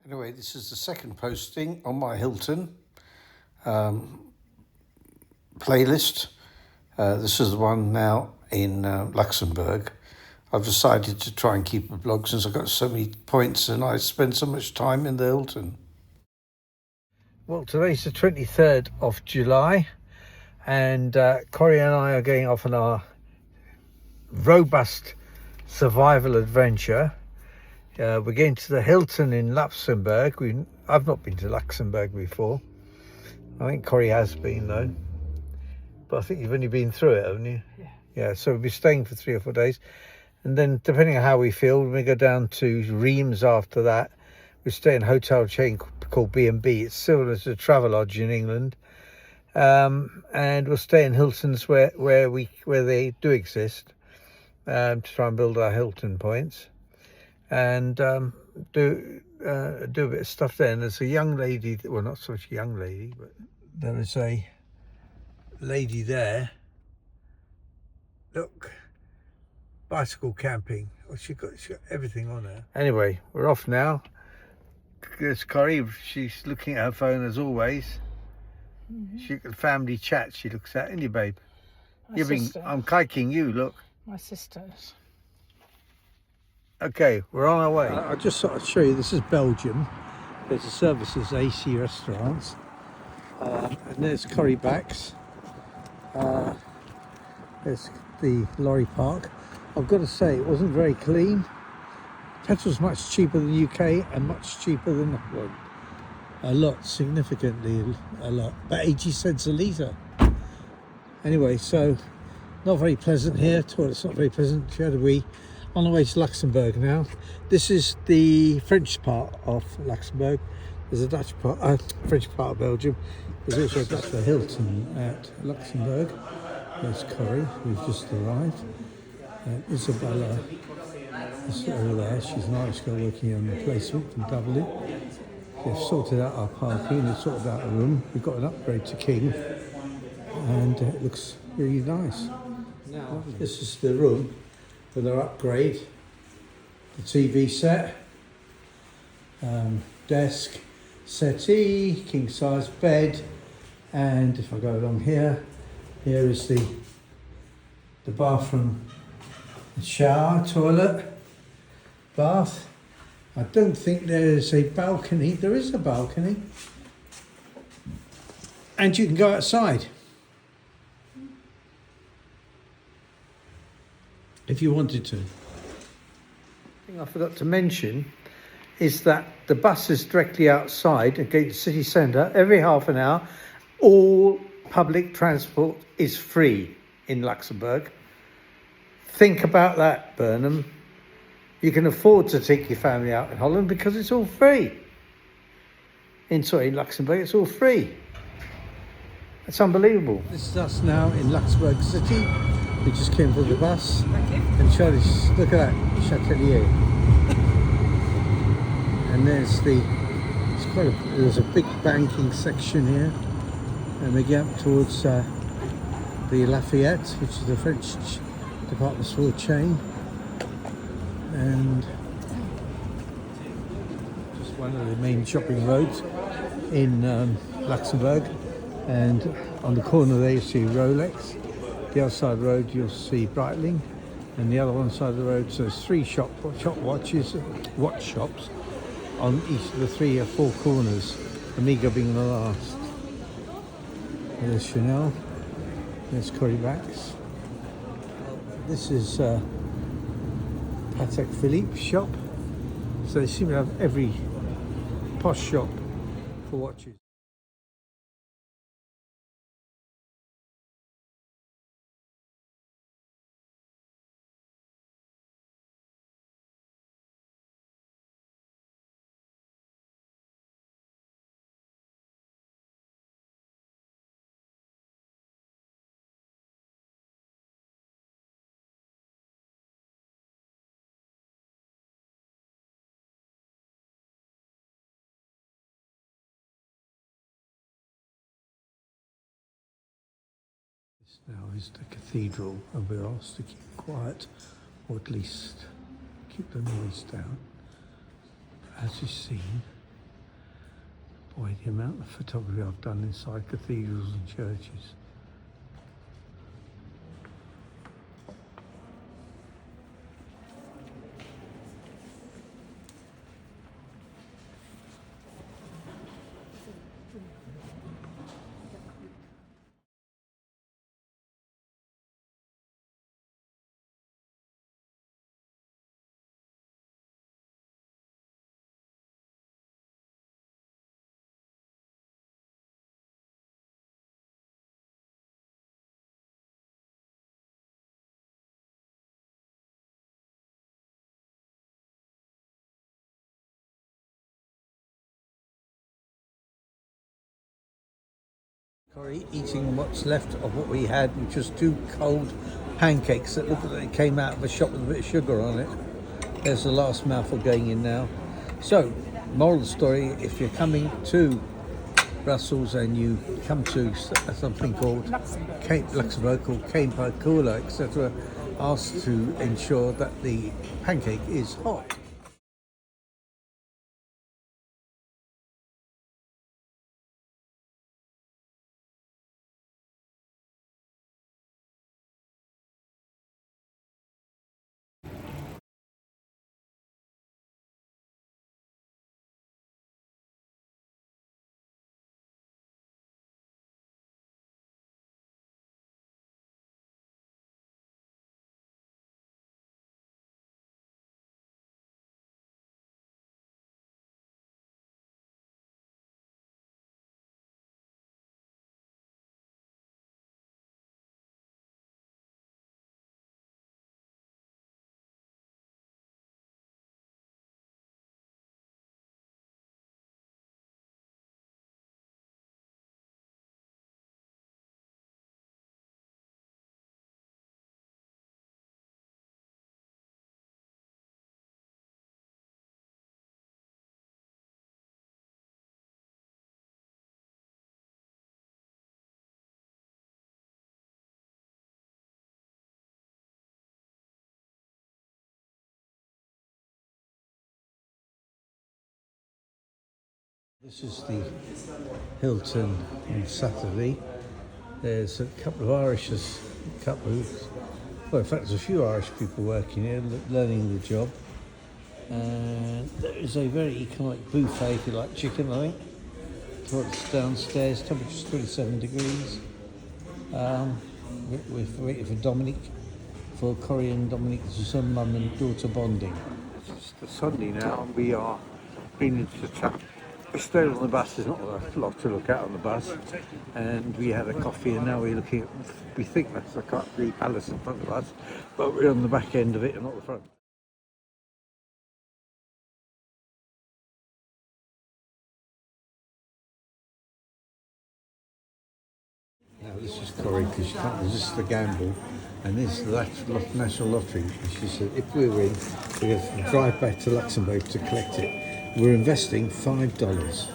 Anyway, this is the second posting on my Hilton playlist. This is the one now in Luxembourg. I've decided to try and keep a blog since I've got so many points and I spend so much time in the Hilton. Well, today's the 23rd of July and Corey and I are going off on our robust survival adventure. We're going to the Hilton in Luxembourg. I've not been to Luxembourg before. I think Corey has been though. But I think you've only been through it, haven't you? Yeah. Yeah, so we'll be staying for 3 or 4 days. And then depending on how we feel, we go down to Reims after that. We stay in a hotel chain called B&B. It's similar to a Travelodge in England. And we'll stay in Hiltons where they do exist to try and build our Hilton points. And do a bit of stuff there. And there's a young lady, well, not so much a young lady, but there is a lady there. Look, bicycle camping. Oh, she got everything on her. Anyway, we're off now. There's Corrie. She's looking at her phone as always. She family chat. She looks at, isn't you, babe? I'm kiking you. Look. My sisters. Okay, we're on our way. I just thought I'd show you, this is Belgium. There's a services AC restaurants. And there's Corrie Backs. There's the lorry park. I've got to say, it wasn't very clean. Petrol's much cheaper than the UK and much cheaper than Holland. A lot, significantly a lot. About 80 cents a litre. Anyway, so not very pleasant here. Toilet's not very pleasant. She had a wee. On the way to Luxembourg now. This is the French part of Luxembourg. There's a Dutch part, French part of Belgium. There's also a Dutch Hilton at Luxembourg. There's Corrie, who's just arrived. Isabella is over there. She's an Irish girl working on the placement from Dublin. They've sorted out our parking. They've sorted out a room. We've got an upgrade to King, and it looks really nice. Now, this is the room for their upgrade. The TV set, desk, settee, king size bed, and if I go along here, here is the bathroom, the shower, toilet, bath. I don't think there's a balcony. There is a balcony, and you can go outside if you wanted to. The thing I forgot to mention is that the bus is directly outside and going to the city centre every half an hour. All public transport is free in Luxembourg. Think about that, Burnham. You can afford to take your family out in Holland because it's all free. In Luxembourg, it's all free. It's unbelievable. This is us now in Luxembourg City. We just came from the bus. And Charlie's, look at that, Chatelier. And there's there's a big banking section here. And we get up towards the Lafayette, which is the French department store chain. And just one of the main shopping roads in Luxembourg. And on the corner there you see Rolex. The other side of the road you'll see Breitling, and the other one side of the road, so there's 3 watch shops on each of the 3 or 4 corners, Amiga being the last. There's Chanel, there's Corrie Backs. This is Patek Philippe shop, so they seem to have every posh shop for watches. This now is the cathedral, and we're asked to keep quiet, or at least keep the noise down. As you've seen, Boy, the amount of photography I've done inside cathedrals and churches. Corey eating what's left of what we had, which was 2 cold pancakes that looked like they came out of a shop with a bit of sugar on it. There's the last mouthful going in now. So, moral of the story, if you're coming to Brussels and you come to something called Luxembourg called Cape Cola, etc., ask to ensure that the pancake is hot. This is the Hilton on Saturday. There's a couple of well, in fact, there's a few Irish people working here, learning the job. And there is a very economic buffet, if you like chicken, I think. Towards downstairs, temperature's 27 degrees. We're waiting for Dominic, for Corey and Dominic's son, mum and daughter bonding. It's Sunday now, and we are been into town. We stayed on the bus, there's not a lot to look at on the bus, and we had a coffee, and now we're looking at, we think that's the palace in front of us, but we're on the back end of it and not the front. Now this is Corey, because she can't resist the gamble, and this is the National Lottery, and she said if we win, we're going to drive back to Luxembourg to collect it. We're investing $5.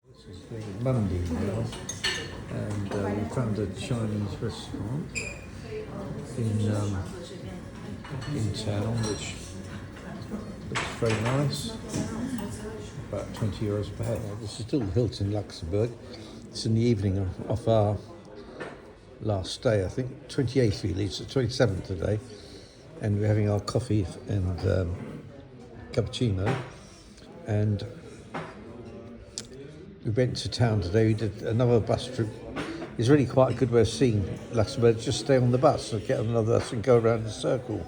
This is the Monday now, and we found a Chinese restaurant in town, which looks very nice. About €20 per head. This is still Hilton Luxembourg. It's in the evening of our last day, I think, 28th really. It's the 27th today, and we're having our coffee and cappuccino, and We went to town today. We did another bus trip. It's really quite a good way of seeing Luxembourg. Just stay on the bus or get on another bus and go around in a circle.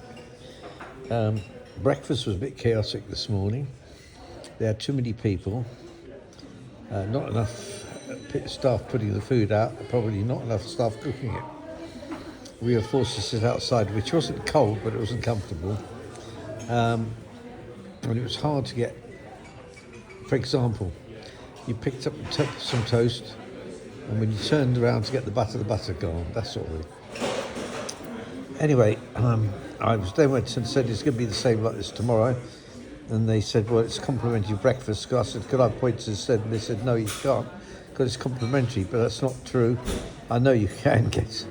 Breakfast was a bit chaotic this morning. They had too many people. Not enough staff putting the food out. Probably not enough staff cooking it. We were forced to sit outside, which wasn't cold, but it wasn't comfortable. And it was hard to get. For example, you picked up some toast, and when you turned around to get the butter gone, that sort of thing. Anyway, they went and said it's going to be the same like this tomorrow. And they said, well, it's complimentary breakfast. I said, could I have points instead? And they said, no, you can't, because it's complimentary. But that's not true. I know you can get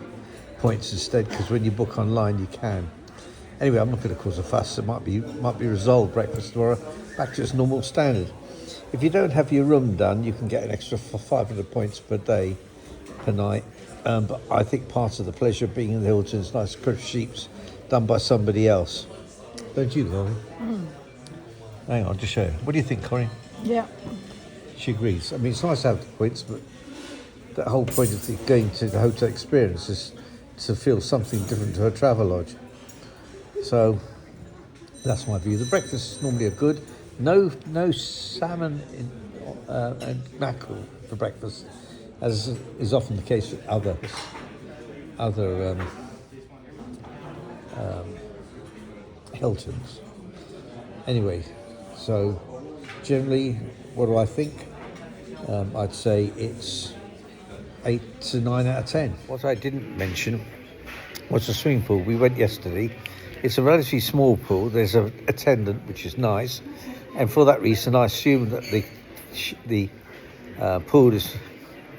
points instead, because when you book online, you can. Anyway, I'm not going to cause a fuss. It might be resolved breakfast tomorrow, back to its normal standard. If you don't have your room done, you can get an extra 500 points per day, per night. But I think part of the pleasure of being in the Hilton is nice crisp sheets done by somebody else. Don't you, Corey? Hang on, just show you. What do you think, Corey? Yeah. She agrees. I mean, it's nice to have the points, but the whole point of going to the hotel experience is to feel something different to a travel lodge. So that's my view. The breakfasts normally are good. No salmon and mackerel for breakfast, as is often the case with other Hiltons. Anyway, so generally, what do I think? I'd say it's 8 to 9 out of 10. What I didn't mention was the swimming pool. We went yesterday. It's a relatively small pool. There's an attendant, which is nice, and for that reason, I assume that the pool is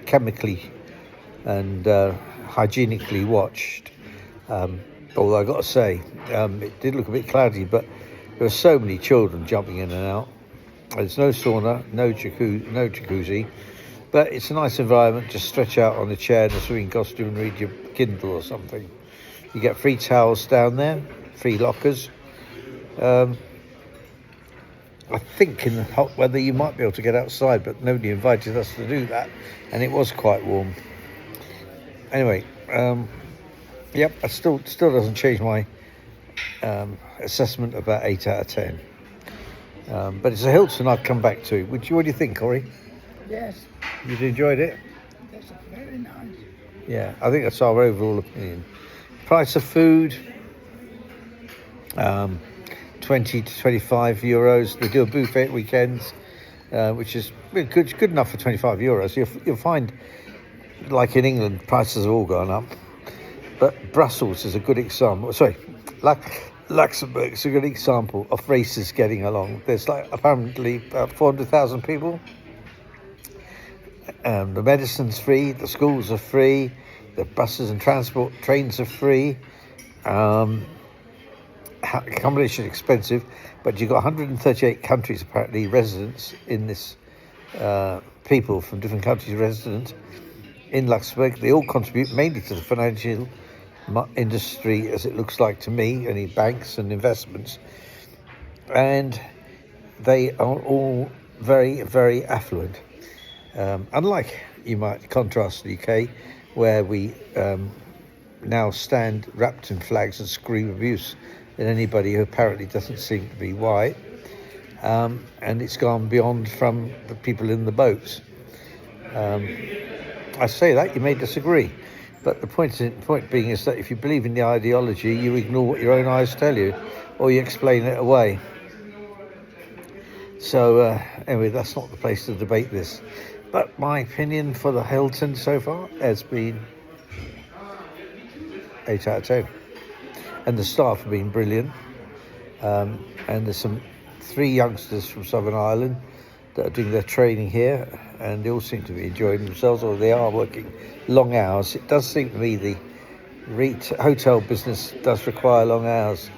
chemically and hygienically watched. Although I got to say, it did look a bit cloudy, but there were so many children jumping in and out. There's no sauna, no jacuzzi, but it's a nice environment. Just stretch out on a chair in a swimming costume and read your Kindle or something. You get free towels down there, free lockers. I think in the hot weather you might be able to get outside, but nobody invited us to do that, and it was quite warm. Anyway, yep, it still doesn't change my assessment about 8 out of 10. But it's a Hilton I'd come back to. What do you think, Corey? Yes. You enjoyed it? That's very nice. Yeah, I think that's our overall opinion. Price of food, 20 to 25 euros. They do a buffet at weekends, which is good enough for 25 euros. You'll find, like in England, prices have all gone up. But Brussels is a good example. Sorry, Luxembourg is a good example of races getting along. There's apparently about 400,000 people. The medicine's free, the schools are free, the buses and trains are free. Accommodation is expensive, but you've got 138 countries apparently residents in this. People from different countries resident in Luxembourg. They all contribute mainly to the financial industry, as it looks like to me, any banks and investments, and they are all very, very affluent. Unlike, you might contrast the UK, where we now stand wrapped in flags and scream abuse at anybody who apparently doesn't seem to be white, and it's gone beyond from the people in the boats. I say that, you may disagree, but the point being is that if you believe in the ideology, you ignore what your own eyes tell you, or you explain it away. So anyway, that's not the place to debate this. But my opinion for the Hilton so far has been 8 out of 10. And the staff have been brilliant. And there's 3 youngsters from Southern Ireland that are doing their training here, and they all seem to be enjoying themselves, or they are working long hours. It does seem to me the hotel business does require long hours.